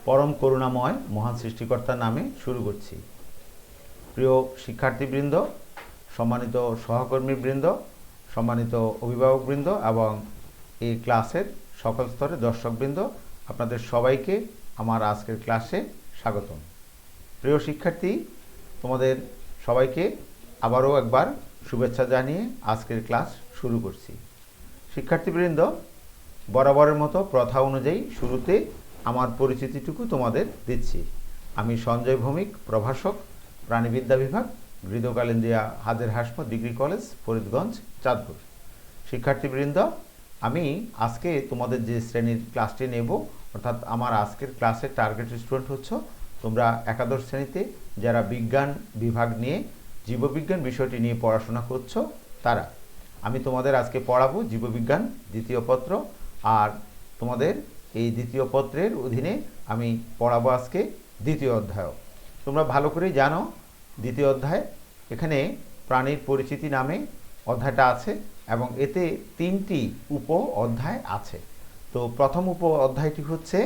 পরম করুণাময় মহান সৃষ্টিকর্তার নামে শুরু করছি। প্রিয় শিক্ষার্থীবৃন্দ, সম্মানিত সহকর্মীবৃন্দ, সম্মানিত অভিভাবকবৃন্দ এবং এই ক্লাসের সকল স্তরের দর্শকবৃন্দ, আপনাদের সবাইকে আমার আজকের ক্লাসে স্বাগতম। প্রিয় শিক্ষার্থী, তোমাদের সবাইকে আবারও একবার শুভেচ্ছা জানিয়ে আজকের ক্লাস শুরু করছি। শিক্ষার্থীবৃন্দ, বরাবরের মতো প্রথা অনুযায়ী শুরুতে আমার পরিচিতিটুকু তোমাদের দিচ্ছি। আমি সঞ্জয় ভৌমিক, প্রভাষক, প্রাণীবিদ্যা বিভাগ, গৃহকালিন্দিয়া হাজের হাসমত ডিগ্রি কলেজ, ফরিদগঞ্জ, চাঁদপুর। শিক্ষার্থীবৃন্দ, আমি আজকে তোমাদের যে শ্রেণীর ক্লাসটি নেব, অর্থাৎ আমার আজকের ক্লাসের টার্গেট স্টুডেন্ট হচ্ছে তোমরা একাদশ শ্রেণীতে যারা বিজ্ঞান বিভাগ নিয়ে জীববিজ্ঞান বিষয়টি নিয়ে পড়াশোনা করছো তারা। আমি তোমাদের আজকে পড়াবো জীববিজ্ঞান দ্বিতীয় পত্র, আর তোমাদের এই দ্বিতীয় পত্রের অধীনে আমি পড়াবো আজকে দ্বিতীয় অধ্যায়। তোমরা ভালো করেই জানো দ্বিতীয় অধ্যায়, এখানে প্রাণীর পরিচিতি নামে অধ্যায়টা আছে এবং এতে 3টি উপ অধ্যায় আছে। তো প্রথম উপ অধ্যায়টি হচ্ছে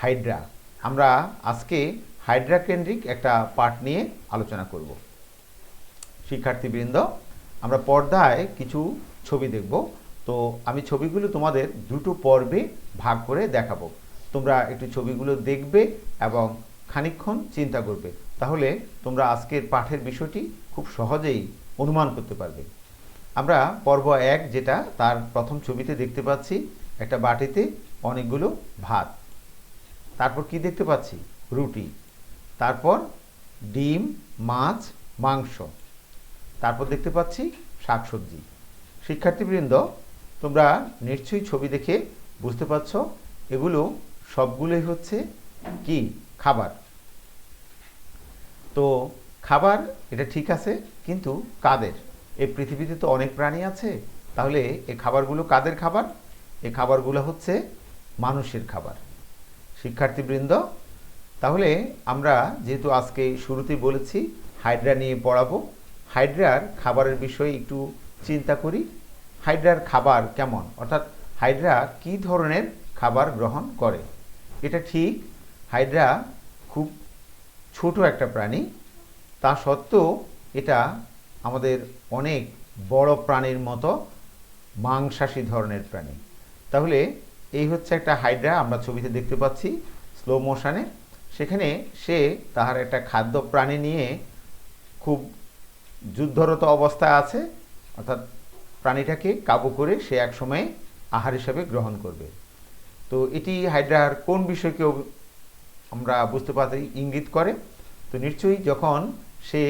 হাইড্রা। আমরা আজকে হাইড্রা কেন্দ্রিক একটা পাঠ নিয়ে আলোচনা করব। শিক্ষার্থীবৃন্দ, আমরা পর্দায় কিছু ছবি দেখব। তো আমি ছবিগুলো তোমাদের দুটো পর্বে ভাগ করে দেখাবো। তোমরা একটু ছবিগুলো দেখবে এবং খানিকক্ষণ চিন্তা করবে, তাহলে তোমরা আজকের পাঠের বিষয়টি খুব সহজেই অনুমান করতে পারবে। আমরা পর্ব 1 যেটা, তার প্রথম ছবিতে দেখতে পাচ্ছি একটা বাটিতে অনেকগুলো ভাত, তারপর কি দেখতে পাচ্ছি রুটি, তারপর ডিম, মাছ, মাংস, তারপর দেখতে পাচ্ছি শাকসবজি। শিক্ষার্থীবৃন্দ, তোমরা নিশ্চয়ই ছবি দেখে বুঝতে পারছো এগুলো সবগুলোই হচ্ছে কি খাবার। তো খাবার এটা ঠিক আছে, কিন্তু কাদের? এই পৃথিবীতে তো অনেক প্রাণী আছে, তাহলে এই খাবারগুলো কাদের খাবার? এই খাবারগুলো হচ্ছে মানুষের খাবার। শিক্ষার্থীবৃন্দ, তাহলে আমরা যেহেতু আজকে শুরুতেই বলেছি হাইড্রা নিয়ে পড়াবো, হাইড্রার খাবারের বিষয়ে একটু চিন্তা করি। হাইড্রার খাবার কেমন, অর্থাৎ হাইড্রা কী ধরনের খাবার গ্রহণ করে? এটা ঠিক, হাইড্রা খুব ছোট একটা প্রাণী, তা সত্ত্বেও এটা আমাদের অনেক বড় প্রাণীর মতো মাংসাশী ধরনের প্রাণী। তাহলে এই হচ্ছে একটা হাইড্রা, আমরা ছবিতে দেখতে পাচ্ছি স্লো মোশনে। সেখানে সে তার একটা খাদ্য প্রাণী নিয়ে খুব যুদ্ধরত অবস্থায় আছে, অর্থাৎ প্রাণীটাকে কাবু করে সে এক সময় আহার হিসাবে গ্রহণ করবে। তো এটি হাইড্রার কোন বিষয়কে আমরা বুঝতে পারি ইঙ্গিত করে? তো নিশ্চয়ই যখন সে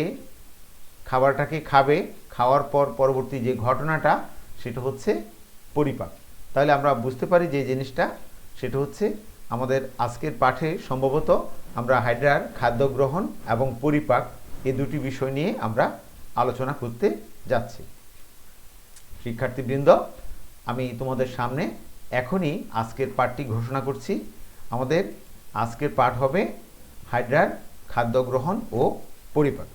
খাবারটাকে খাবে, খাওয়ার পর পরবর্তী যে ঘটনাটা সেটা হচ্ছে পরিপাক। তাহলে আমরা বুঝতে পারি যে জিনিসটা সেটা হচ্ছে আমাদের আজকের পাঠে সম্ভবত আমরা হাইড্রার খাদ্য গ্রহণ এবং পরিপাক এই দুটি বিষয় নিয়ে আমরা আলোচনা করতে যাচ্ছি। শিক্ষার্থীবৃন্দ, আমি তোমাদের সামনে এখনই আজকের পাঠটি ঘোষণা করছি। আমাদের আজকের পাঠ হবে হাইড্রার খাদ্য গ্রহণ ও পরিপাক।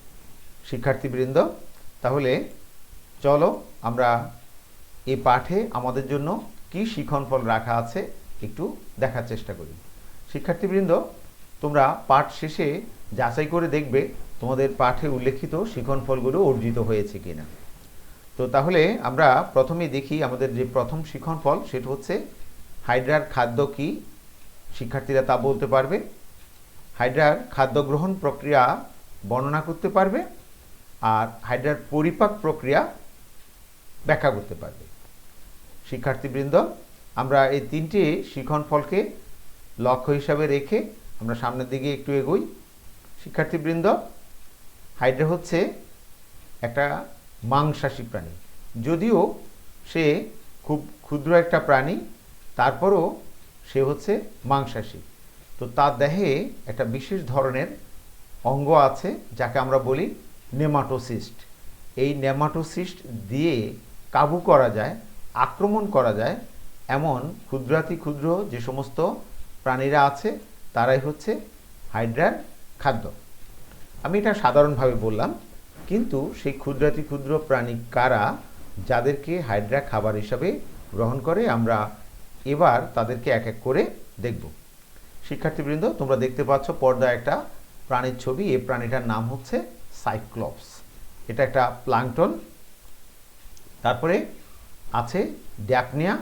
শিক্ষার্থীবৃন্দ, তাহলে চলো আমরা এই পাঠে আমাদের জন্য কি শিক্ষণফল রাখা আছে একটু দেখার চেষ্টা করি। শিক্ষার্থীবৃন্দ, তোমরা পাঠ শেষে যাচাই করে দেখবে তোমাদের পাঠে উল্লেখিত শিক্ষণফলগুলো অর্জিত হয়েছে কিনা। তো তাহলে আমরা প্রথমেই দেখি আমাদের যে প্রথম শিক্ষণফল সেটা হচ্ছে হাইড্রার খাদ্য কি, শিক্ষার্থীরা তা বলতে পারবে। হাইড্রার খাদ্য গ্রহণ প্রক্রিয়া বর্ণনা করতে পারবে, আর হাইড্রার পরিপাক প্রক্রিয়া ব্যাখ্যা করতে পারবে। শিক্ষার্থীবৃন্দ, আমরা এই 3টি শিক্ষণফলকে লক্ষ্য হিসাবে রেখে আমরা সামনের দিকে একটু এগোই। শিক্ষার্থীবৃন্দ, হাইড্রা হচ্ছে একটা মাংসাশী প্রাণী। যদিও সে খুব ক্ষুদ্র একটা প্রাণী, তারপরও সে হচ্ছে মাংসাশী। তো তার দেহে একটা বিশেষ ধরনের অঙ্গ আছে যাকে আমরা বলি নেমাটোসিস্ট। এই নেমাটোসিস্ট দিয়ে কাবু করা যায়, আক্রমণ করা যায় এমন ক্ষুদ্রাতি ক্ষুদ্র যে সমস্ত প্রাণীরা আছে তারাই হচ্ছে হাইড্রার খাদ্য। আমি এটা সাধারণভাবে বললাম, কিন্তু সেই ক্ষুদ্রাতি ক্ষুদ্র প্রাণী কারা যাদেরকে হাইড্রা খাবার হিসাবে গ্রহণ করে আমরা এবার তাদেরকে এক এক করে দেখব। শিক্ষার্থীবৃন্দ, তোমরা দেখতে পাচ্ছ পর্দায় একটা প্রাণীর ছবি। এই প্রাণীটার নাম হচ্ছে সাইক্লপস। এটা একটা প্লাঙ্কটন। তারপরে আছে ড্যাপনিয়া,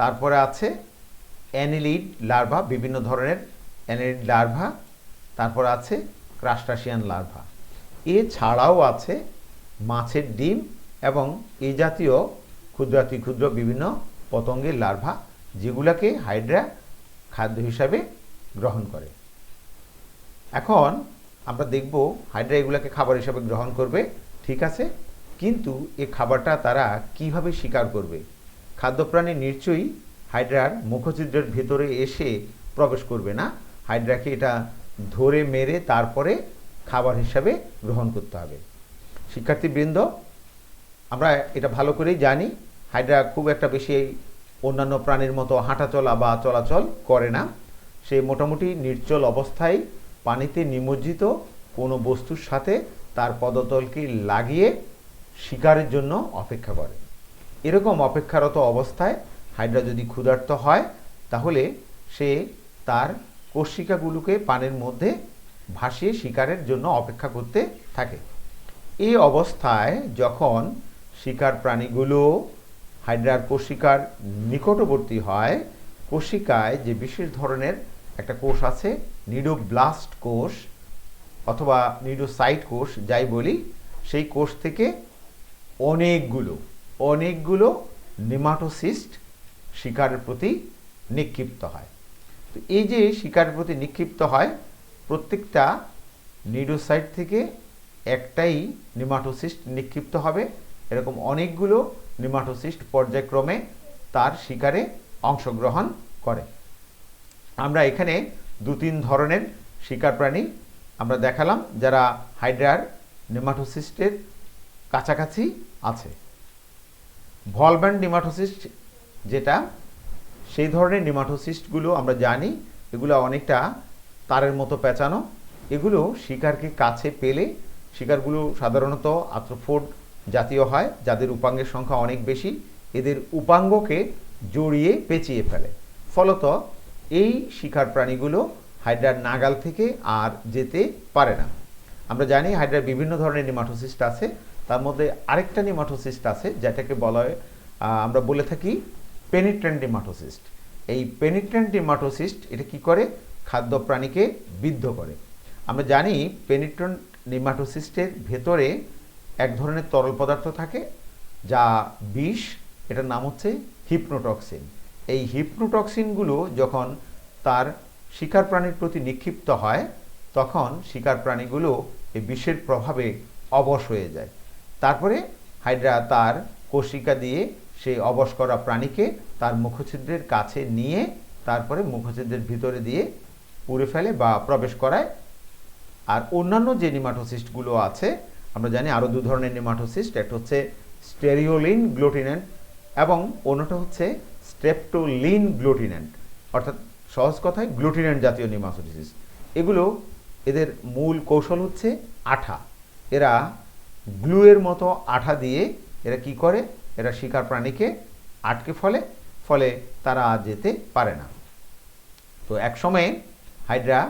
তারপরে আছে অ্যানিলিড লার্ভা, বিভিন্ন ধরনের অ্যানিলিড লার্ভা, তারপর আছে ক্রাস্টাসিয়ান লার্ভা। এছাড়াও আছে মাছের ডিম এবং এই জাতীয় ক্ষুদ্রাতি ক্ষুদ্র বিভিন্ন পতঙ্গের লার্ভা, যেগুলোকে হাইড্রা খাদ্য হিসাবে গ্রহণ করে। এখন আমরা দেখব হাইড্রা এগুলোকে খাবার হিসাবে গ্রহণ করবে, ঠিক আছে, কিন্তু এই খাবারটা তারা কিভাবে শিকার করবে? খাদ্যপ্রাণী নিশ্চয়ই হাইড্রার মুখছিদ্রের ভেতরে এসে প্রবেশ করবে না। হাইড্রাকে এটা ধরে মেরে তারপরে খাবার হিসাবে গ্রহণ করতে হবে। শিক্ষার্থীবৃন্দ, আমরা এটা ভালো করেই জানি হাইড্রা খুব একটা বেশি অন্যান্য প্রাণীর মতো হাঁটাচলা বা চলাচল করে না। সে মোটামুটি নিশ্চল অবস্থায় পানিতে নিমজ্জিত কোনো বস্তুর সাথে তার পদতলকে লাগিয়ে শিকারের জন্য অপেক্ষা করে। এরকম অপেক্ষারত অবস্থায় হাইড্রা যদি ক্ষুধার্ত হয় তাহলে সে তার কোষিকাগুলোকে পানির মধ্যে ভাসিয়ে শিকারের জন্য অপেক্ষা করতে থাকে। এই অবস্থায় যখন শিকার প্রাণীগুলো হাইড্রার কোষিকার নিকটবর্তী হয়, কোষিকায় যে বিশেষ ধরনের একটা কোষ আছে, নিডোব্লাস্ট কোষ অথবা নিডোসাইট কোষ যাই বলি, সেই কোষ থেকে অনেকগুলো নেমাটোসিস্ট শিকারের প্রতি নিক্ষিপ্ত হয়। তো এই যে শিকারের প্রতি নিক্ষিপ্ত হয়, প্রত্যেকটা নিডোসাইট থেকে একটাই নেমাটোসিস্ট নিক্ষিপ্ত হবে। এরকম অনেকগুলো নেমাটোসিস্ট পর্যায়ক্রমে তার শিকারে অংশগ্রহণ করে। আমরা এখানে 2-3 ধরনের শিকার প্রাণী আমরা দেখালাম যারা হাইড্রার নেমাটোসিস্টের কাছাকাছি আছে। বল ব্যান্ড নেমাটোসিস্ট যেটা, সেই ধরনের নেমাটোসিস্টগুলো আমরা জানি এগুলো অনেকটা তারের মতো পেঁচানো। এগুলো শিকারকে কাছে পেলে, শিকারগুলো সাধারণত আর্থ্রোপোড জাতীয় হয় যাদের উপাঙ্গের সংখ্যা অনেক বেশি, এদের উপাঙ্গকে জড়িয়ে পেঁচিয়ে ফেলে। ফলত এই শিকার প্রাণীগুলো হাইড্রার নাগাল থেকে আর যেতে পারে না। আমরা জানি হাইড্রার বিভিন্ন ধরনের নেমাটোসিস্ট আছে, তার মধ্যে আরেকটা নেমাটোসিস্ট আছে যেটাকে বলা হয়, আমরা বলে থাকি পেনিট্রেন্ট নেমাটোসিস্ট। এই পেনিট্রেন্ট নেমাটোসিস্ট এটা কি করে? খাদ্য প্রাণীকে বিদ্ধ করে। আমরা জানি পেনিট্রেন্ট নেমাটোসিস্টের ভেতরে এক ধরনের তরল পদার্থ থাকে যা বিষ, এটার নাম হচ্ছে হিপনোটক্সিন। এই হিপনোটক্সিনগুলো যখন তার শিকার প্রাণীর প্রতি নিক্ষিপ্ত হয় তখন শিকার প্রাণীগুলো এই বিষের প্রভাবে অবশ হয়ে যায়। তারপরে হাইড্রা তার কোষিকা দিয়ে সেই অবশ করা প্রাণীকে তার মুখছিদ্রের কাছে নিয়ে তারপরে মুখছিদ্রের ভিতরে দিয়ে পুড়ে ফেলে বা প্রবেশ করায়। আর অন্যান্য যে নেমাটোসিস্টগুলো আছে, আমরা জানি আরও 2 ধরনের নেমাটোসিস্ট, একটা হচ্ছে স্টেরিওলিন গ্লুটিনেন্ট এবং অন্যটা হচ্ছে স্ট্রেপ্টোলিন গ্লুটিনেন্ট, অর্থাৎ সহজ কথায় গ্লুটিনেন্ট জাতীয় নেমাটোসিস্ট। এদের মূল কৌশল হচ্ছে আঠা। এরা গ্লুয়ের মতো আঠা দিয়ে এরা কি করে? এরা শিকার প্রাণীকে আটকে ফলে তারা আর যেতে পারে না। তো এক সময়ে হাইড্রা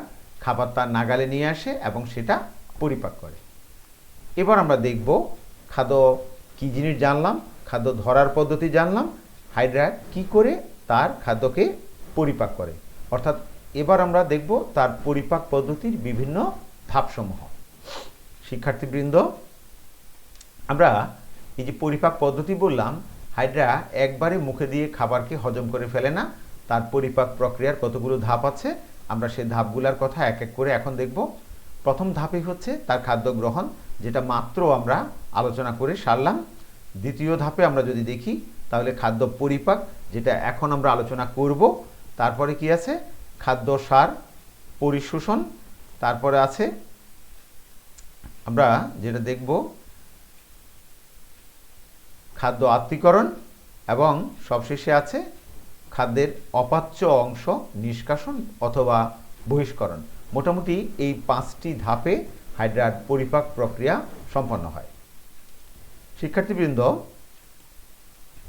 খাবার তার নাগালে নিয়ে আসে এবং সেটা পরিপাক করে। এবার আমরা দেখব খাদ্য কী জিনিস জানলাম, খাদ্য ধরার পদ্ধতি জানলাম, হাইড্রা কি করে তার খাদ্যকে পরিপাক করে। অর্থাৎ এবার আমরা দেখব তার পরিপাক পদ্ধতির বিভিন্ন ধাপসমূহ। শিক্ষার্থীবৃন্দ, আমরা এই যে পরিপাক পদ্ধতি বললাম, হাইড্রা একবারে মুখে দিয়ে খাবারকে হজম করে ফেলে না। তার পরিপাক প্রক্রিয়ার কতগুলো ধাপ আছে, আমরা সেই ধাপগুলোর কথা এক এক করে এখন দেখব। প্রথম ধাপই হচ্ছে তার খাদ্য গ্রহণ, যেটা মাত্র আমরা আলোচনা করে সারলাম। দ্বিতীয় ধাপে আমরা যদি দেখি তাহলে খাদ্য পরিপাক, যেটা এখন আমরা আলোচনা করব। তারপরে কি আছে? খাদ্য সার পরিশোষণ। তারপরে আছে আমরা যেটা দেখব খাদ্য আত্তীকরণ এবং সবশেষে আছে খাদ্যের অপাচ্য অংশ নিষ্কাশন অথবা বহিষ্করণ। মোটামুটি এই 5টি ধাপে হাইড্রার পরিপাক প্রক্রিয়া সম্পন্ন হয়। শিক্ষার্থীবৃন্দ,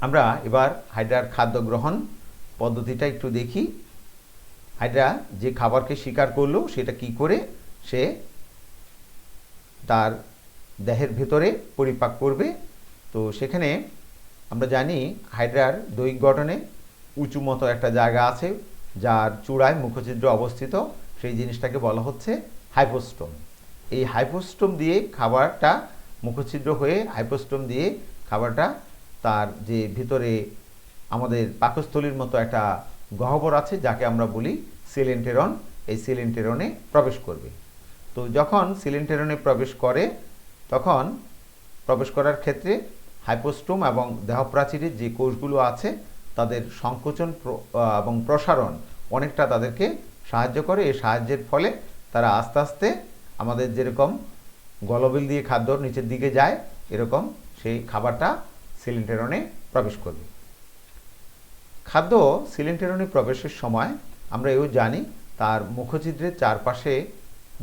আমরা এবার হাইড্রার খাদ্য গ্রহণ পদ্ধতিটা একটু দেখি। হাইড্রা যে খাবারকে শিকার করলো সেটা কি করে সে তার দেহের ভেতরে পরিপাক করবে। তো সেখানে আমরা জানি হাইড্রার দৈহিক গঠনে উঁচু মতো একটা জায়গা আছে যার চূড়ায় মুখছিদ্র অবস্থিত, সেই জিনিসটাকে বলা হচ্ছে হাইপোস্টোম। এই হাইপোস্টোম দিয়ে খাবারটা মুখছিদ্র হয়ে হাইপোস্টোম দিয়ে খাবারটা তার যে ভিতরে আমাদের পাকস্থলীর মতো একটা গহ্বর আছে যাকে আমরা বলি সিলেন্টেরন, এই সিলেন্টেরনে প্রবেশ করবে। তো যখন সিলেন্টেরনে প্রবেশ করে তখন প্রবেশ করার ক্ষেত্রে হাইপোস্টোম এবং দেহপ্রাচীরের যে কোষগুলো আছে তাদের সংকোচন এবং প্রসারণ অনেকটা তাদেরকে সাহায্য করে। এই সাহায্যের ফলে তারা আস্তে আস্তে আমাদের যেরকম গলবিল দিয়ে খাদ্য নিচের দিকে যায় এরকম সেই খাবারটা সিলেন্টেরনে প্রবেশ করবে। খাদ্য সিলেন্টেরনে প্রবেশের সময় আমরা এও জানি তার মুখছিদ্রের চারপাশে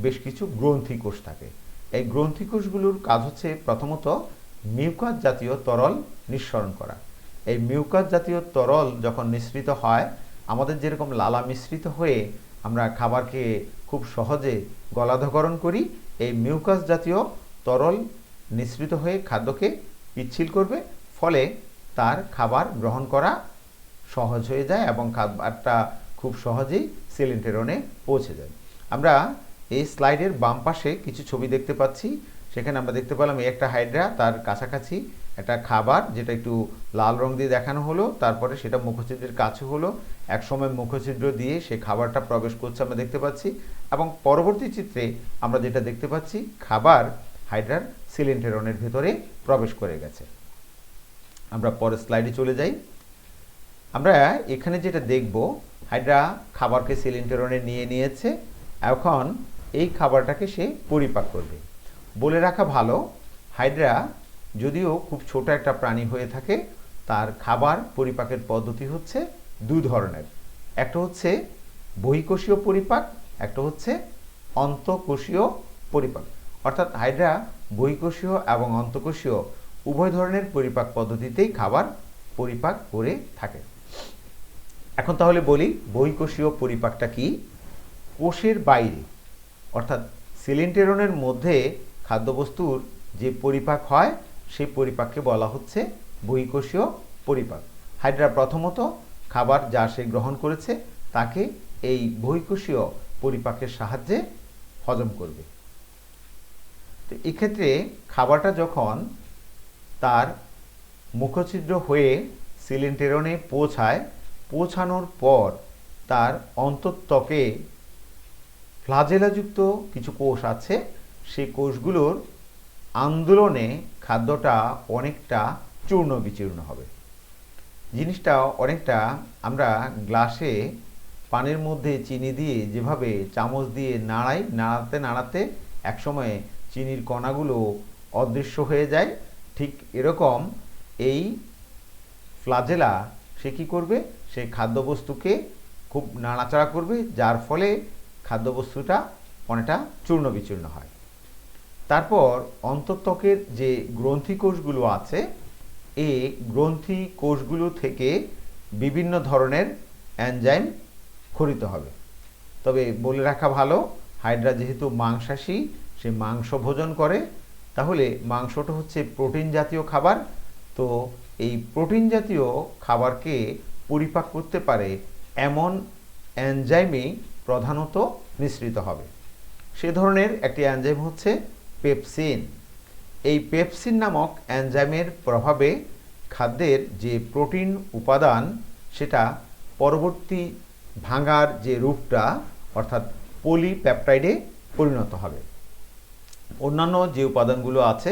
বেশ কিছু গ্রন্থি কোষ থাকে। এই গ্রন্থি কোষগুলোর কাজ হচ্ছে প্রথমত মিউকাস জাতীয় তরল নিঃসরণ করা। এই মিউকাস জাতীয় তরল যখন নিঃসৃত হয়, আমাদের যেরকম লালা মিশ্রিত হয়ে আমরা খাবারকে খুব সহজে গলাধঃকরণ করি, এই মিউকাস জাতীয় তরল নিঃসৃত হয়ে খাদ্যকে পিচ্ছিল করবে, ফলে তার খাবার গ্রহণ করা সহজ হয়ে যায় এবং খাবারটা খুব সহজেই সিলেন্টেরনে পৌঁছে যায়। আমরা এই স্লাইডের বাম পাশে কিছু ছবি দেখতে পাচ্ছি। সেখানে আমরা দেখতে পেলাম এই একটা হাইড্রা, তার কাছাকাছি একটা খাবার যেটা একটু লাল রং দিয়ে দেখানো হলো, তারপরে সেটা মুখছিদ্রের কাছে হলো, একসময় মুখছিদ্র দিয়ে সে খাবারটা প্রবেশ করছে আমরা দেখতে পাচ্ছি, এবং পরবর্তী চিত্রে আমরা যেটা দেখতে পাচ্ছি খাবার হাইড্রার সিলেন্টেরনের ভেতরে প্রবেশ করে গেছে। আমরা পরের স্লাইডে চলে যাই। আমরা এখানে যেটা দেখব, হাইড্রা খাবারকে সিলেন্টেরনে নিয়ে নিয়েছে, এখন এই খাবারটাকে সে পরিপাক করবে। বলে রাখা ভালো, হাইড্রা যদিও খুব ছোট একটা প্রাণী হয়ে থাকে, তার খাবার পরিপাকের পদ্ধতি হচ্ছে দুই ধরনের। একটা হচ্ছে বহিঃকোষীয় পরিপাক, একটা হচ্ছে অন্তঃকোষীয় পরিপাক। অর্থাৎ হাইড্রা বহিঃকোষীয় এবং অন্তঃকোষীয় উভয় ধরনের পরিপাক পদ্ধতিতেই খাবার পরিপাক করে থাকে। এখন তাহলে বলি বহিঃকোষীয় পরিপাকটা কি। কোষের বাইরে অর্থাৎ সিলেন্টেরনের মধ্যে খাদ্যবস্তুর যে পরিপাক হয় সেই পরিপাককে বলা হচ্ছে বহিঃকোষীয় পরিপাক। হাইড্রা প্রথমত খাবার যা সে গ্রহণ করেছে তাকে এই বহিঃকোষীয় পরিপাকের সাহায্যে হজম করবে। তো এক্ষেত্রে খাবারটা যখন তার মুখছিদ্র হয়ে সিলেন্টেরনে পৌঁছানোর পর তার অন্তঃত্বকে ফ্লাজেলাযুক্ত কিছু কোষ আছে, সেই কোষগুলোর আন্দোলনে খাদ্যটা অনেকটা চূর্ণ বিচূর্ণ হবে। জিনিসটা অনেকটা আমরা গ্লাসে পানির মধ্যে চিনি দিয়ে যেভাবে চামচ দিয়ে নাড়াতে নাড়াতে একসময় চিনির কণাগুলো অদৃশ্য হয়ে যায়, ঠিক এরকম এই ফ্লাজেলা সে কী করবে, সেই খাদ্যবস্তুকে খুব নাড়াচাড়া করবে, যার ফলে খাদ্যবস্তুটা অনেকটা চূর্ণ বিচূর্ণ হয়। তারপর অন্তঃত্বকের যে গ্রন্থি কোষগুলো আছে, এই গ্রন্থি কোষগুলো থেকে বিভিন্ন ধরনের এনজাইম খরিত হবে। তবে বলে রাখা ভালো, হাইড্রা যেহেতু মাংসাশী, সে মাংস ভোজন করে, তাহলে মাংসটা হচ্ছে প্রোটিন জাতীয় খাবার। তো এই প্রোটিন জাতীয় খাবারকে পরিপাক করতে পারে এমন এনজাইমই প্রধানত নিঃসৃত হবে। সে ধরনের একটি এনজাইম হচ্ছে পেপসিন। এই পেপসিন নামক এনজাইমের প্রভাবে খাদ্যের যে প্রোটিন উপাদান সেটা পরবর্তী ভাঙার যে রূপটা অর্থাৎ পলিপ্যাপটাইডে পরিণত হবে। অন্যান্য যে উপাদানগুলো আছে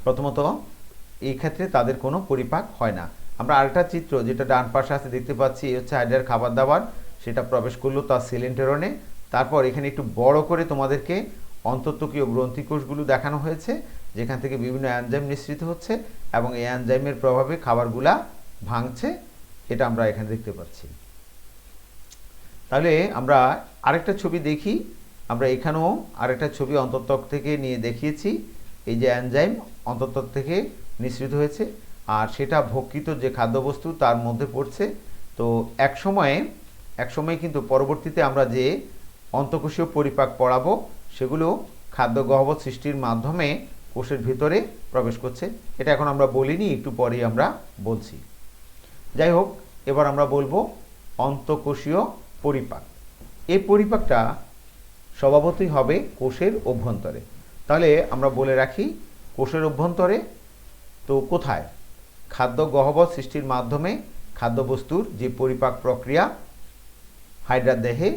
প্রথমত এই ক্ষেত্রে তাদের কোনো পরিপাক হয় না। আমরা আরেকটা চিত্র যেটা ডান পাশে আছে দেখতে পাচ্ছি, এই হচ্ছে হাইড্রার খাবার দাবার, সেটা প্রবেশ করলো তার সিলেন্টেরনে। তারপর এখানে একটু বড় করে তোমাদেরকে অন্তঃত্বকীয় গ্রন্থিকোষগুলো দেখানো হয়েছে, যেখান থেকে বিভিন্ন এনজাইম নিঃসৃত হচ্ছে এবং এই এনজাইমের প্রভাবে খাবারগুলা ভাঙছে, এটা আমরা এখানে দেখতে পাচ্ছি। তাহলে আমরা আরেকটা ছবি দেখি। আমরা এখানেও আরেকটা ছবি অন্তঃত্বক থেকে নিয়ে দেখিয়েছি। এই যে এনজাইম অন্তঃত্বক থেকে নিঃসৃত হয়েছে আর সেটা ভক্ষিত যে খাদ্যবস্তু তার মধ্যে পড়ছে। তো এক সময়ে একসময় কিন্তু পরবর্তীতে আমরা যে অন্তঃকোষীয় পরিপাক পড়াবো সেগুলো খাদ্য গহ্বর সৃষ্টির মাধ্যমে কোষের ভিতরে প্রবেশ করছে। এটা এখন আমরা বলিনি, একটু পরেই আমরা বলছি। যাই হোক, এবার আমরা বলবো অন্তঃকোষীয় পরিপাক। এই পরিপাকটা স্বভাবতই হবে কোষের অভ্যন্তরে। তাহলে আমরা বলে রাখি, কোষের অভ্যন্তরে তো কোথায়? খাদ্য গহ্বর সৃষ্টির মাধ্যমে খাদ্যবস্তুর যে পরিপাক প্রক্রিয়া হাইড্রার দেহে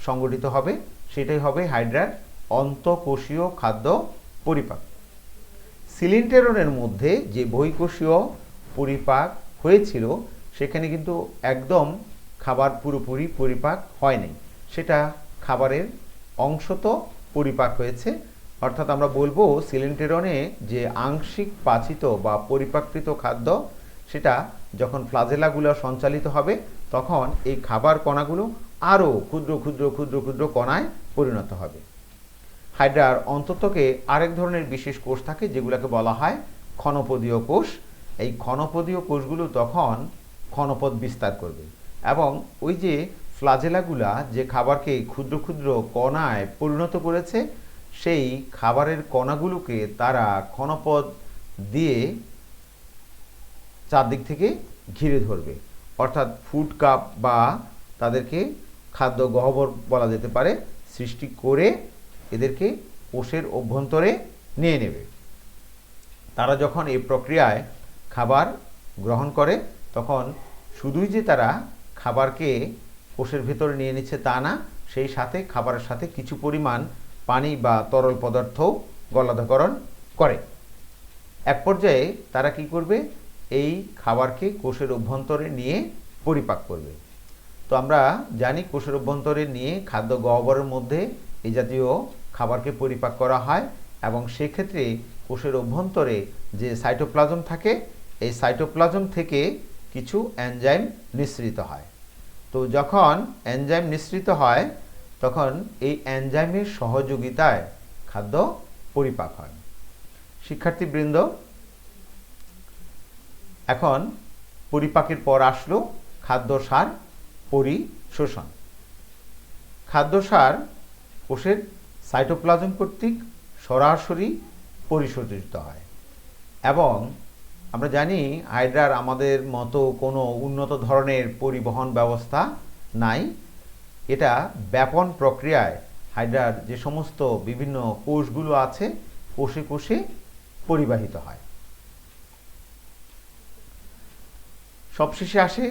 সংগঠিত হবে, সেটাই হবে হাইড্রার অন্তঃকোষীয় খাদ্য পরিপাক। সিলিন্টেরনের মধ্যে যে বহিঃকোষীয় পরিপাক হয়েছিল সেখানে কিন্তু একদম খাবার পুরোপুরি পরিপাক হয়নি, সেটা খাবারের অংশত পরিপাক হয়েছে। অর্থাৎ আমরা বলবো সিলিন্টেরনে যে আংশিক পাচিত বা পরিপাকৃত খাদ্য, সেটা যখন ফ্লাজেলাগুলো সঞ্চালিত হবে তখন এই খাবার কণাগুলো আরও ক্ষুদ্র ক্ষুদ্র ক্ষুদ্র ক্ষুদ্র কণায় পরিণত হবে। হাইড্রার অন্ততকে আরেক ধরনের বিশেষ কোষ থাকে যেগুলোকে বলা হয় ক্ষণপদীয় কোষ। এই ক্ষণপদীয় কোষগুলো তখন ক্ষণপদ বিস্তার করবে এবং ওই যে ফ্লাজেলাগুলা যে খাবারকে ক্ষুদ্র ক্ষুদ্র কণায় পরিণত করেছে, সেই খাবারের কণাগুলোকে তারা ক্ষণপদ দিয়ে চারদিক থেকে ঘিরে ধরবে। অর্থাৎ ফুড কাপ বা তাদেরকে খাদ্য গহ্বর বলা যেতে পারে, সৃষ্টি করে এদেরকে কোষের অভ্যন্তরে নিয়ে নেবে। তারা যখন এই প্রক্রিয়ায় খাবার গ্রহণ করে তখন শুধুই যে তারা খাবারকে কোষের ভেতরে নিয়ে নিচ্ছে তা না, সেই সাথে খাবারের সাথে কিছু পরিমাণ পানি বা তরল পদার্থও গলাধঃকরণ করে। এক পর্যায়ে তারা কি করবে? এই খাবারকে কোষের অভ্যন্তরে নিয়ে পরিপাক করবে। তো আমরা জানি কোষের অভ্যন্তরে নিয়ে খাদ্য গহ্বরের মধ্যে এই জাতীয় খাবারকে পরিপাক করা হয় এবং সেক্ষেত্রে কোষের অভ্যন্তরে যে সাইটোপ্লাজম থাকে, এই সাইটোপ্লাজম থেকে কিছু এনজাইম নিঃসৃত হয়। তো যখন এনজাইম নিঃসৃত হয় তখন এই এনজাইমের সহযোগিতায় খাদ্য পরিপাক হয়। শিক্ষার্থীবৃন্দ, এখন পরিপাকের পর আসলো খাদ্যসার পরিশোষণ। খাদ্যসার কোষের সাইটোপ্লাজম কর্তৃক সরাসরি পরিশোধিত হয় এবং আমরা জানি হাইড্রার আমাদের মতো কোনো উন্নত ধরনের পরিবহন ব্যবস্থা নাই। এটা ব্যাপন প্রক্রিয়ায় হাইড্রার যে সমস্ত বিভিন্ন কোষগুলো আছে কোষে কোষে পরিবাহিত হয়। সবশেষে আসে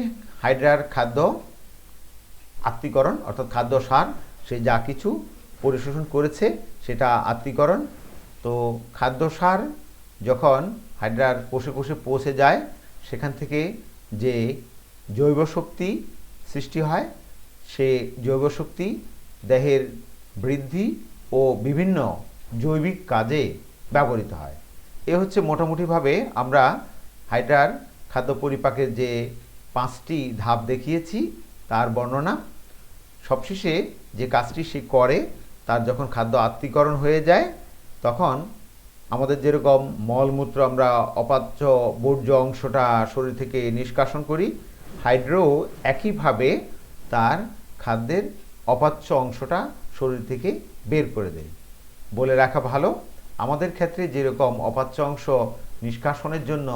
হাইড্রার খাদ্য আত্তীকরণ, অর্থাৎ খাদ্য সার সে যা কিছু পরিশোষণ করেছে সেটা আত্তীকরণ। তো খাদ্য সার যখন হাইড্রার কোষে কোষে পৌঁছে যায় সেখান থেকে যে জৈব শক্তি সৃষ্টি হয়, সে জৈব শক্তি দেহের বৃদ্ধি ও বিভিন্ন জৈবিক কাজে ব্যবহৃত হয়। এ হচ্ছে মোটামুটিভাবে আমরা হাইড্রার খাদ্য পরিপাকের যে 5টি ধাপ দেখিয়েছি তার বর্ণনা। সবশেষে যে কাজটি সে করে, তার যখন খাদ্য আত্তীকরণ হয়ে যায় তখন আমাদের যেরকম মলমূত্র আমরা অপাচ্য বর্জ্য অংশটা শরীর থেকে নিষ্কাশন করি, হাইড্রো একইভাবে তার খাদ্যের অপাচ্য অংশটা শরীর থেকে বের করে দেয়। বলে রাখা ভালো, আমাদের ক্ষেত্রে যেরকম অপাচ্য অংশ নিষ্কাশনের জন্য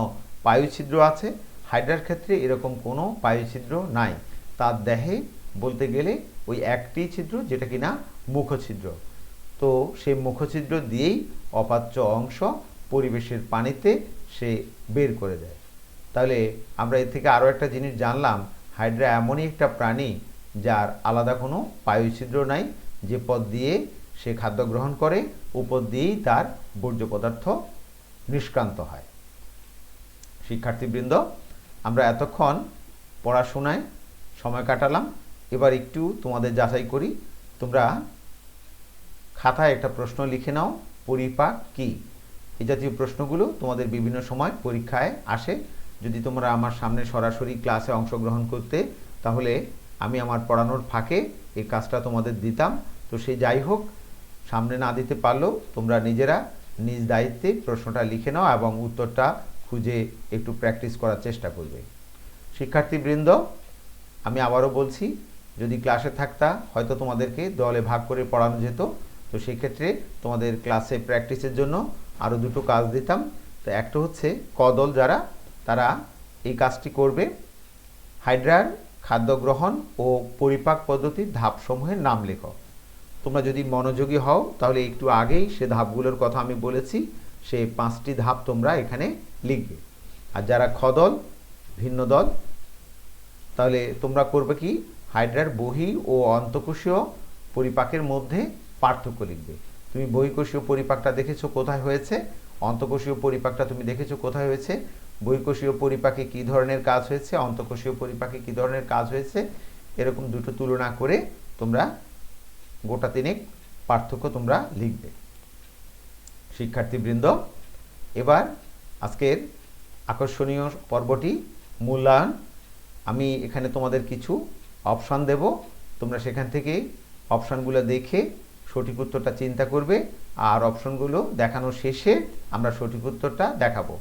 পায়ুছিদ্র আছে, হাইড্রার ক্ষেত্রে এরকম কোনো পায়ুছিদ্র নাই। তার দেহে বলতে গেলে ওই একটি ছিদ্র, যেটা কিনা মুখছিদ্র। তো সেই মুখছিদ্র দিয়েই অপাচ্য অংশ পরিবেশের পানিতে সে বের করে দেয়। তাহলে আমরা এর থেকে আরও একটা জিনিস জানলাম, হাইড্রা এমনই একটা প্রাণী যার আলাদা কোনো পায়ুছিদ্র নাই। যে পথ দিয়ে সে খাদ্য গ্রহণ করে উপর দিয়েই তার বর্জ্য পদার্থ নিষ্ক্রান্ত হয়। শিক্ষার্থীবৃন্দ, আমরা এতক্ষণ পড়াশোনায় সময় কাটালাম, এবার একটু তোমাদের যাচাই করি। তোমরা খাতায় একটা প্রশ্ন লিখে নাও, পরিপাক কি? এই জাতীয় প্রশ্নগুলো তোমাদের বিভিন্ন সময় পরীক্ষায় আসে। যদি তোমরা আমার সামনে সরাসরি ক্লাসে অংশগ্রহণ করতে, তাহলে আমি আমার পড়ানোর ফাঁকে এই কাজটা তোমাদের দিতাম। তো সে যাই হোক, সামনে না দিতে পারলেও তোমরা নিজেরা নিজ দায়িত্বে প্রশ্নটা লিখে নাও এবং উত্তরটা খুঁজে একটু প্র্যাকটিস করার চেষ্টা করবে। শিক্ষার্থীবৃন্দ, আমি আবারও বলছি, যদি ক্লাসে থাকতা হয়তো তোমাদেরকে দলে ভাগ করে পড়ানো যেত। তো সেই ক্ষেত্রে তোমাদের ক্লাসে প্র্যাকটিসের জন্য আরও দুটো কাজ দিতাম। তো একটা হচ্ছে ক দল যারা, তারা এই কাজটি করবে, হাইড্রার খাদ্য গ্রহণ ও পরিপাক পদ্ধতির ধাপসমূহের নাম লেখো। তোমরা যদি মনোযোগী হও তাহলে একটু আগেই সে ধাপগুলোর কথা আমি বলেছি, সে 5টি ধাপ তোমরা এখানে লিখবে। আর যারা খ দল, ভিন্ন দল, তাহলে তোমরা করবে কি, হাইড্রার বহি ও অন্তঃকোষীয় পরিপাকের মধ্যে পার্থক্য লিখবে। তুমি বহিঃকোষীয় পরিপাকটা দেখেছো কোথায় হয়েছে, অন্তঃকোষীয় পরিপাকটা তুমি দেখেছো কোথায় হয়েছে, বহিঃকোষীয় পরিপাকে কী ধরনের কাজ হয়েছে, অন্তঃকোষীয় পরিপাকে কী ধরনের কাজ হয়েছে, এরকম দুটো তুলনা করে তোমরা গোটা তিনেক পার্থক্য তোমরা লিখবে। শিক্ষার্থীবৃন্দ, এবার আজকের আকর্ষণীয় পর্বটি মূল্যায়ন। আমি এখানে তোমাদের কিছু অপশান দেব, তোমরা সেখান থেকে অপশানগুলো দেখে সঠিক উত্তরটা চিন্তা করবে, আর অপশানগুলো দেখানো শেষে আমরা সঠিক উত্তরটা দেখাবো।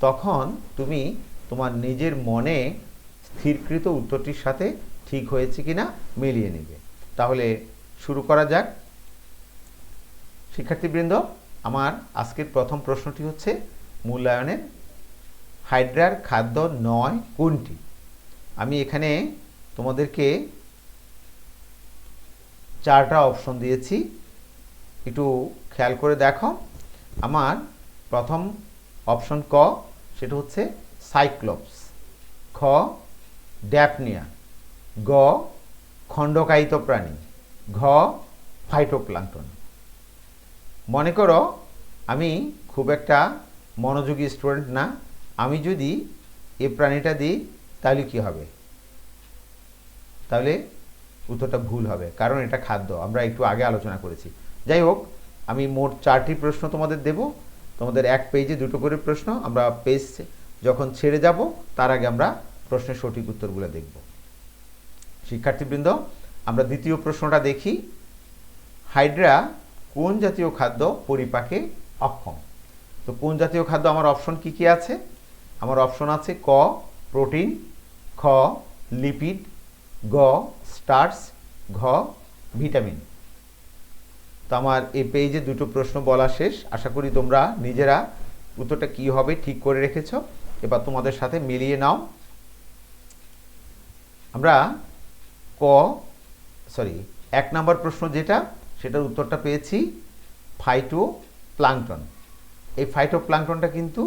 তখন তুমি তোমার নিজের মনে স্থিরকৃত উত্তরটির সাথে ঠিক হয়েছে কিনা মিলিয়ে নেবে। তাহলে শুরু করা যাক। শিক্ষার্থীবৃন্দ, আমার আজকের প্রথম প্রশ্নটি হচ্ছে মূল্যায়নের হাইড্রার খাদ্য নয় কোনটি। আমি এখানে তোমাদেরকে 4টা অপশন দিয়েছি, একটু খেয়াল করে দেখো। আমার প্রথম অপশন ক, সেটা হচ্ছে সাইক্লোপস, খ ড্যাপনিয়া, গ খণ্ডকায়িত প্রাণী, ঘ ফাইটোপ্লাঙ্কটন। মনে করো আমি খুব একটা মনোযোগী স্টুডেন্ট না, আমি যদি এই প্রাণীটা দিই তাহলে কি হবে? তাহলে উত্তরটা ভুল হবে, কারণ এটা খাদ্য, আমরা একটু আগে আলোচনা করেছি। যাই হোক, আমি মোট 4টি প্রশ্ন তোমাদের দেব, তোমাদের এক পেজে 2টো করে প্রশ্ন। আমরা পেজ যখন ছেড়ে যাব তার আগে আমরা প্রশ্নের সঠিক উত্তরগুলো দেখব। শিক্ষার্থীবৃন্দ, আমরা দ্বিতীয় প্রশ্নটা দেখি। হাইড্রা কোন জাতীয় খাদ্য পরিপাকে অক্ষম? তো কোন জাতীয় খাদ্য, আমার অপশন কি কি আছে? আমার অপশন আছে ক প্রোটিন, খ লিপিড, গ স্টার্চ, ঘ ভিটামিন। তো আমার এই পেজে 2টো প্রশ্ন বলা শেষ। আশা করি তোমরা নিজেরা উত্তরটা কি হবে ঠিক করে রেখেছ। এবার তোমাদের সাথে মিলিয়ে নাও। আমরা এক নম্বর প্রশ্ন যেটা, সেটার উত্তরটা পেয়েছি ফাইটোপ্লাঙ্কটন। এই ফাইটোপ্লাঙ্কটনটা কিন্তু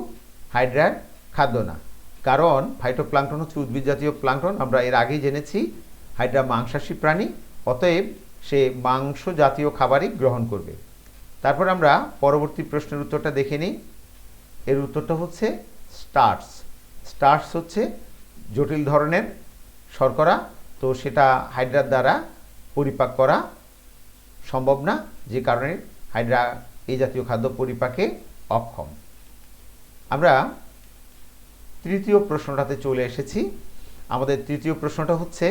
হাইড্রার খাদ্য না, কারণ ফাইটোপ্লাঙ্কটন হচ্ছে উদ্ভিদ জাতীয় প্লাঙ্কটন। আমরা এর আগেই জেনেছি হাইড্রা মাংসাশী প্রাণী, অতএব সে মাংস জাতীয় খাবারই গ্রহণ করবে। তারপর আমরা পরবর্তী প্রশ্নের উত্তরটা দেখে নিই। এর উত্তরটা হচ্ছে স্টার্চ। স্টার্চ হচ্ছে জটিল ধরনের শর্করা, তো সেটা হাইড্রার দ্বারা পরিপাক করা সম্ভব না, যে কারণে হাইড্রা এই জাতীয় খাদ্য পরিপাকে অক্ষম। আমরা তৃতীয় প্রশ্নটাতে চলে এসেছি। আমাদের তৃতীয় প্রশ্নটা হচ্ছে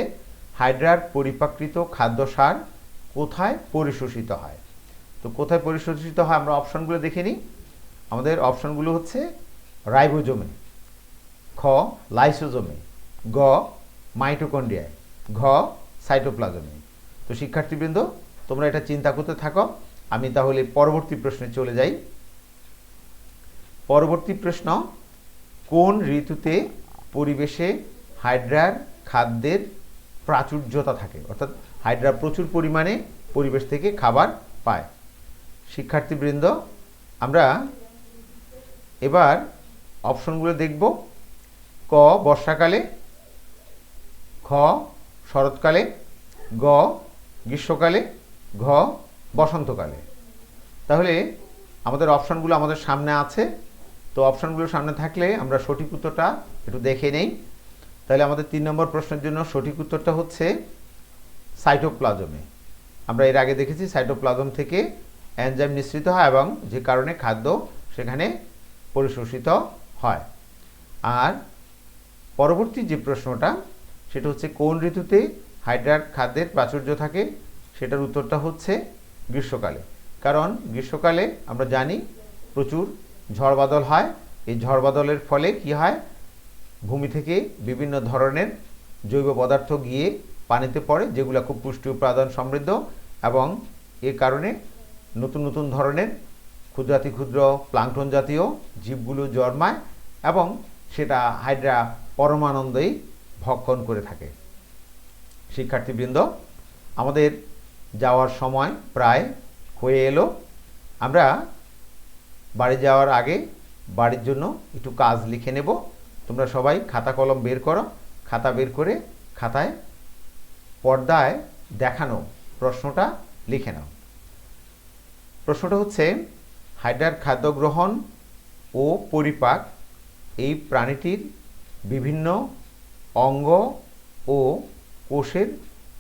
হাইড্রার পরিপাকৃত খাদ্যসার কোথায় পরিশোষিত হয়? তো কোথায় পরিশোষিত হয় আমরা অপশনগুলো দেখে নিই। আমাদের অপশনগুলো হচ্ছে রাইবোজোমে, খ লাইসোজোমে, গ মাইটোকন্ড্রিয়ায়, ঘ সাইটোপ্লাজমে। তো শিক্ষার্থীবৃন্দ, তোমরা এটা চিন্তা করতে থাকো। আমি তাহলে পরবর্তী প্রশ্নে চলে যাই। পরবর্তী প্রশ্ন, কোন ঋতুতে পরিবেশে হাইড্রার খাদ্যের প্রাচুর্যতা থাকে? অর্থাৎ হাইড্রা প্রচুর পরিমাণে পরিবেশ থেকে খাবার পায়। শিক্ষার্থীবৃন্দ, আমরা এবার অপশনগুলো দেখব। ক বর্ষাকালে, খ শরৎকালে, গ গ্রীষ্মকালে, ঘ বসন্তকালে। তাহলে আমাদের অপশনগুলো আমাদের সামনে আছে, তো অপশনগুলো সামনে থাকলে আমরা সঠিক উত্তরটা একটু দেখে নেই। তাহলে আমাদের 3 নম্বর প্রশ্নের জন্য সঠিক উত্তরটা হচ্ছে সাইটোপ্লাজমে। আমরা এর আগে দেখেছি সাইটোপ্লাজম থেকে এনজাইম নিঃসৃত হয় এবং যে কারণে খাদ্য সেখানে পরিশোষিত হয়। আর পরবর্তী যে প্রশ্নটা, সেটা হচ্ছে কোন ঋতুতে হাইড্রার খাদ্যের প্রাচুর্য থাকে? সেটার উত্তরটা হচ্ছে গ্রীষ্মকালে, কারণ গ্রীষ্মকালে আমরা জানি প্রচুর ঝড় বাদল হয়। এই ঝড় বাদলের ফলে কি হয়, ভূমি থেকে বিভিন্ন ধরনের জৈব পদার্থ গিয়ে পানিতে পড়ে, যেগুলো খুব পুষ্টি উপাদান সমৃদ্ধ, এবং এ কারণে নতুন নতুন ধরনের ক্ষুদ্রাতি ক্ষুদ্র প্লাঙ্কটন জাতীয় জীবগুলো জন্মায় এবং সেটা হাইড্রা পরমানন্দেই ভক্ষণ করে থাকে। শিক্ষার্থীবৃন্দ, আমাদের যাওয়ার সময় প্রায় হয়ে এলো। আমরা বাড়ি যাওয়ার আগে বাড়ির জন্য একটু কাজ লিখে নেব। তোমরা সবাই খাতা কলম বের করো। খাতা বের করে খাতায় পর্দায় দেখানো প্রশ্নটা লিখে নাও। প্রশ্নটা হচ্ছে, হাইড্রার খাদ্য গ্রহণ ও পরিপাক এই প্রাণীটির বিভিন্ন অঙ্গ ও কোষের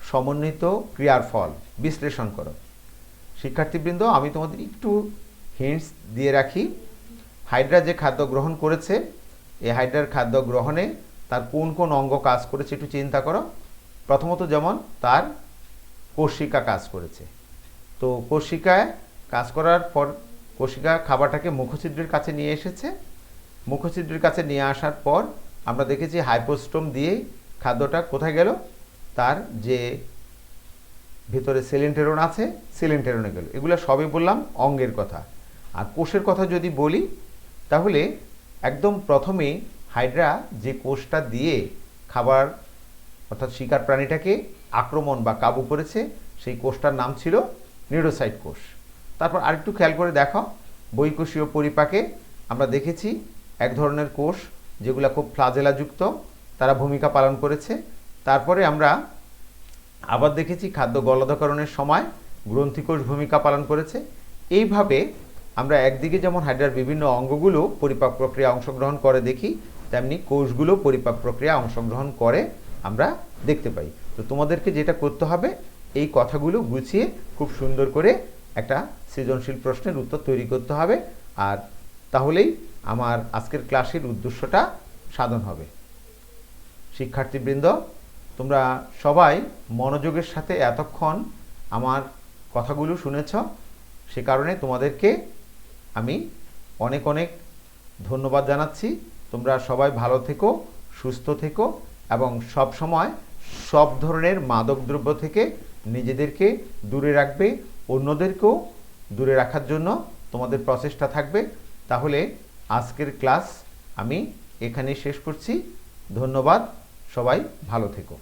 সমন্বিত ক্রিয়ার ফল বিশ্লেষণ করো। শিক্ষার্থীবৃন্দ, আমি তোমাদের একটু হিন্টস দিয়ে রাখি। হাইড্রা যে খাদ্য গ্রহণ করেছে, এই হাইড্রার খাদ্য গ্রহণে তার কোন কোন অঙ্গ কাজ করেছে একটু চিন্তা করো। প্রথমত যেমন তার কোষিকা কাজ করেছে। তো কোষিকায় কাজ করার পর কোষিকা খাবারটাকে মুখছিদ্রের কাছে নিয়ে এসেছে। মুখছিদ্রের কাছে নিয়ে আসার পর আমরা দেখেছি হাইপোস্টোম দিয়ে খাদ্যটা কোথায় গেল, তার যে ভিতরে সিলিন্টেরন আছে সিলিন্টেরনে গেল। এগুলো সবই বললাম অঙ্গের কথা। আর কোষের কথা যদি বলি, তাহলে একদম প্রথমে হাইড্রা যে কোষটা দিয়ে খাবার অর্থাৎ শিকার প্রাণীটাকে আক্রমণ বা কাবু করেছে, সেই কোষটার নাম ছিল নিউরোসাইট কোষ। তারপর আরেকটু খেয়াল করে দেখো, বহিঃকোষীয় পরিপাকে আমরা দেখেছি এক ধরনের কোষ যেগুলো খুব ফ্লাজেলাযুক্ত, তারা ভূমিকা পালন করেছে। তারপরে আমরা আবার দেখেছি খাদ্য গলদকরণের সময় গ্রন্থিকোষ ভূমিকা পালন করেছে। এইভাবে আমরা একদিকে যেমন হাইড্রার বিভিন্ন অঙ্গগুলো পরিপাক প্রক্রিয়া অংশগ্রহণ করে দেখি, তেমনি কোষগুলো পরিপাক প্রক্রিয়া অংশগ্রহণ করে আমরা দেখতে পাই। তো তোমাদেরকে যেটা করতে হবে, এই কথাগুলো গুছিয়ে খুব সুন্দর করে একটা সৃজনশীল প্রশ্নের উত্তর তৈরি করতে হবে। আর তাহলেই আমার আজকের ক্লাসের উদ্দেশ্যটা সাধন হবে। শিক্ষার্থীবৃন্দ, তোমরা সবাই মনোযোগের সাথে এতক্ষণ আমার কথাগুলো শুনেছ, সে কারণে তোমাদেরকে আমি অনেক অনেক ধন্যবাদ জানাচ্ছি। তোমরা সবাই ভালো থেকো, সুস্থ থেকো এবং সব সময় সব ধরনের মাদকদ্রব্য থেকে নিজেদেরকে দূরে রাখবে, অন্যদেরকেও দূরে রাখার জন্য তোমাদের প্রচেষ্টা থাকবে। তাহলে আজকের ক্লাস আমি এখানেই শেষ করছি। ধন্যবাদ, সবাই ভালো থেকো।